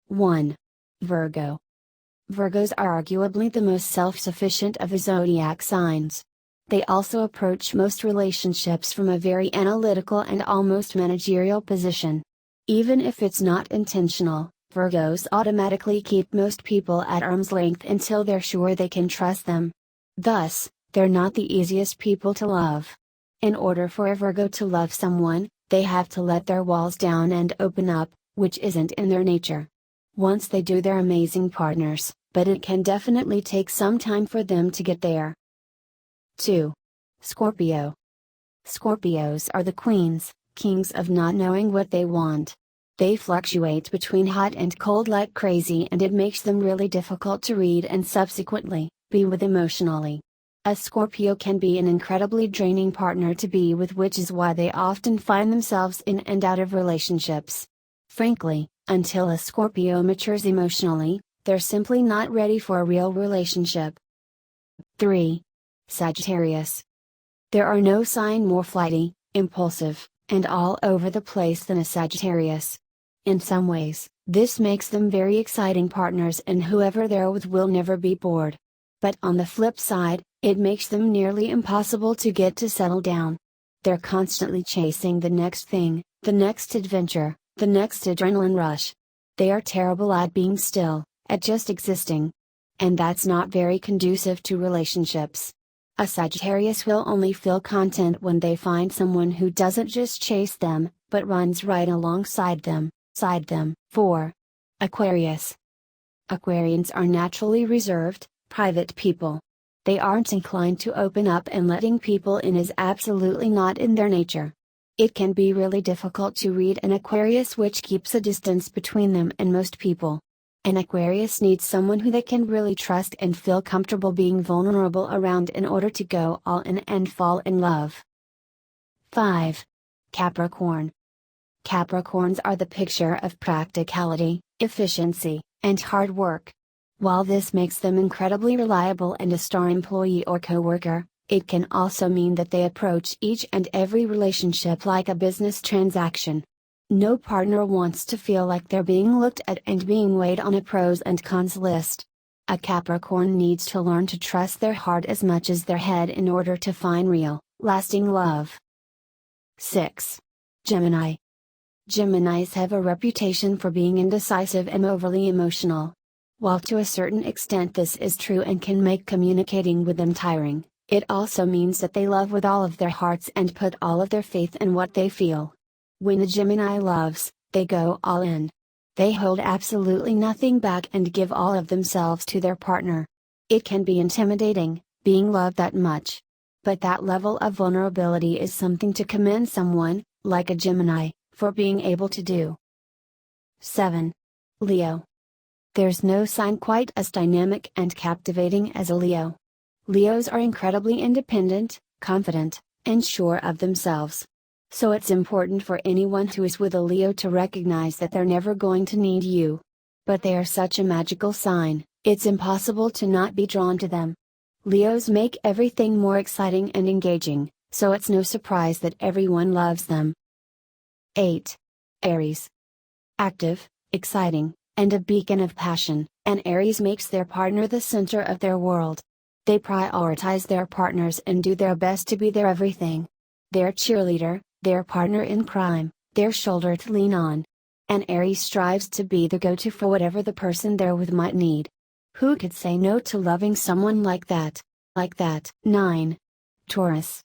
1. Virgo. Virgos are arguably the most self-sufficient of the zodiac signs. They also approach most relationships from a very analytical and almost managerial position. Even if it's not intentional, Virgos automatically keep most people at arm's length until they're sure they can trust them. Thus, they're not the easiest people to love. In order for a Virgo to love someone, they have to let their walls down and open up, which isn't in their nature. Once they do, they're amazing partners, but it can definitely take some time for them to get there. 2. Scorpio. Scorpios are the kings of not knowing what they want. They fluctuate between hot and cold like crazy, and it makes them really difficult to read and subsequently be with emotionally. A Scorpio can be an incredibly draining partner to be with, which is why they often find themselves in and out of relationships. Frankly, until a Scorpio matures emotionally, they're simply not ready for a real relationship. 3. Sagittarius. There are no sign more flighty, impulsive, and all over the place than a Sagittarius. In some ways, this makes them very exciting partners, and whoever they're with will never be bored. But on the flip side, it makes them nearly impossible to get to settle down. They're constantly chasing the next thing, the next adventure, the next adrenaline rush. They are terrible at being still, at just existing. And that's not very conducive to relationships. A Sagittarius will only feel content when they find someone who doesn't just chase them, but runs right alongside them. 4. Aquarius. Aquarians are naturally reserved, private people. They aren't inclined to open up, and letting people in is absolutely not in their nature. It can be really difficult to read an Aquarius, which keeps a distance between them and most people. An Aquarius needs someone who they can really trust and feel comfortable being vulnerable around in order to go all in and fall in love. 5. Capricorn. Capricorns are the picture of practicality, efficiency, and hard work. While this makes them incredibly reliable and a star employee or coworker, it can also mean that they approach each and every relationship like a business transaction. No partner wants to feel like they're being looked at and being weighed on a pros and cons list. A Capricorn needs to learn to trust their heart as much as their head in order to find real, lasting love. 6. Gemini. Geminis have a reputation for being indecisive and overly emotional. While to a certain extent this is true and can make communicating with them tiring, it also means that they love with all of their hearts and put all of their faith in what they feel. When a Gemini loves, they go all in. They hold absolutely nothing back and give all of themselves to their partner. It can be intimidating, being loved that much. But that level of vulnerability is something to commend someone, like a Gemini, for being able to do. 7. Leo. There's no sign quite as dynamic and captivating as a Leo. Leos are incredibly independent, confident, and sure of themselves. So it's important for anyone who is with a Leo to recognize that they're never going to need you. But they are such a magical sign, it's impossible to not be drawn to them. Leos make everything more exciting and engaging, so it's no surprise that everyone loves them. 8. Aries. Active, exciting, and a beacon of passion, an Aries makes their partner the center of their world. They prioritize their partners and do their best to be their everything. Their cheerleader, their partner in crime, their shoulder to lean on. An Aries strives to be the go-to for whatever the person they're with might need. Who could say no to loving someone like that? 9. Taurus.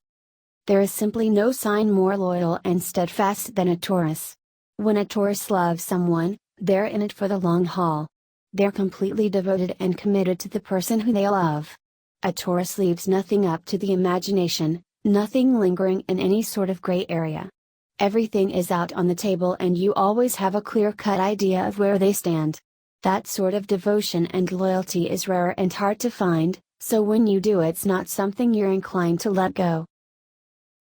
There is simply no sign more loyal and steadfast than a Taurus. When a Taurus loves someone, they're in it for the long haul. They're completely devoted and committed to the person who they love. A Taurus leaves nothing up to the imagination, nothing lingering in any sort of gray area. Everything is out on the table and you always have a clear-cut idea of where they stand. That sort of devotion and loyalty is rare and hard to find, so when you do, it's not something you're inclined to let go.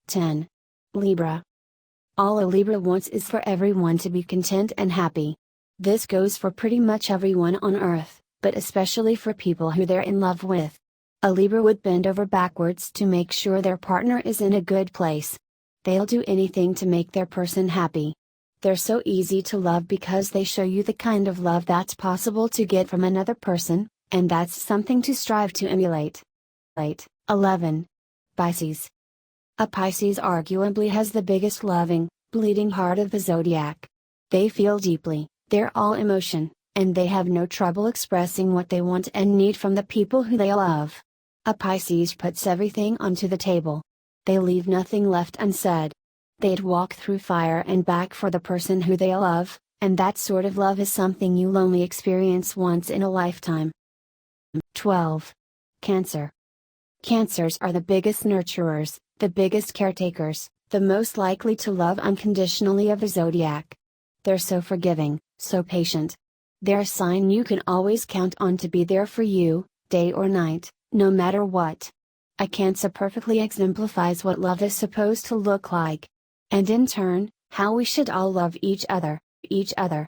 10. Libra. All a Libra wants is for everyone to be content and happy. This goes for pretty much everyone on Earth, but especially for people who they're in love with. A Libra would bend over backwards to make sure their partner is in a good place. They'll do anything to make their person happy. They're so easy to love because they show you the kind of love that's possible to get from another person, and that's something to strive to emulate. 11. Pisces. A Pisces arguably has the biggest loving, bleeding heart of the zodiac. They feel deeply, they're all emotion, and they have no trouble expressing what they want and need from the people who they love. A Pisces puts everything onto the table. They leave nothing left unsaid. They'd walk through fire and back for the person who they love, and that sort of love is something you'll only experience once in a lifetime. 12. Cancer. Cancers are the biggest nurturers, the biggest caretakers, the most likely to love unconditionally of the zodiac. They're so forgiving, so patient. They're a sign you can always count on to be there for you, day or night, no matter what. A Cancer perfectly exemplifies what love is supposed to look like. And in turn, how we should all love each other.